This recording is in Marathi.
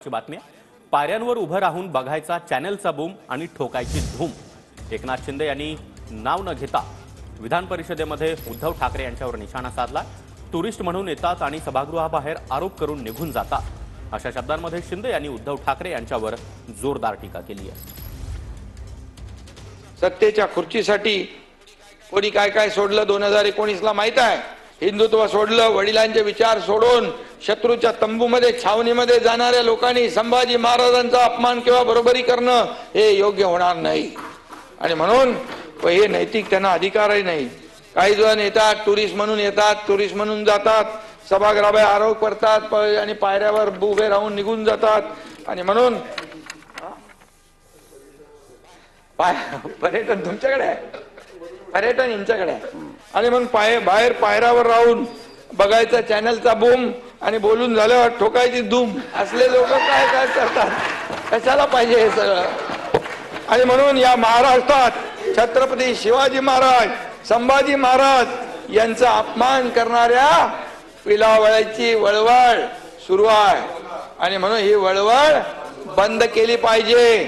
बातमी पायऱ्यांवर उभं राहून बघायचा चॅनलचा बूम आणि ठोकायची धूम। एकनाथ शिंदे यांनी नाव न घेता विधान परिषदेमध्ये उद्धव ठाकरे यांच्यावर निशाणा साधला। टुरिस्ट म्हणून येतात आणि सभागृहाबाहेर आरोप करून निघून जातात अशा शब्दांमध्ये शिंदे यांनी उद्धव ठाकरे यांच्यावर जोरदार टीका केली आहे। सत्तेच्या खुर्चीसाठी कोणी काय काय सोडलं 2019 ला माहित आहे। हिंदुत्व सोडलं, वडिलांचे विचार सोडून शत्रूच्या तंबूमध्ये छावणीमध्ये जाणाऱ्या लोकांनी संभाजी महाराजांचा अपमान किंवा बरोबरी करणं हे योग्य होणार नाही। आणि म्हणून हे नैतिक त्यांना अधिकारही नाही। काही जण येतात, टुरिस्ट म्हणून येतात, टुरिस्ट म्हणून जातात, सभागृहाबाहेर आरोप करतात आणि पायऱ्यावर उभे राहून निघून जातात। आणि म्हणून पर्यटन तुमच्याकडे आहे, पर्यटन यांच्याकडे आहे। आणि मग बाहेर पायऱ्यावर राहून बघायचा चॅनलचा बूम आणि बोलून झाल्यावर ठोकायची धूम असले लोक काय काय करतात, कशाला पाहिजे हे सगळं। आणि म्हणून या महाराष्ट्रात छत्रपती शिवाजी महाराज, संभाजी महाराज यांचा अपमान करणाऱ्या पिलावळ्याची वळवळ सुरू आहे। आणि म्हणून ही वळवळ बंद केली पाहिजे।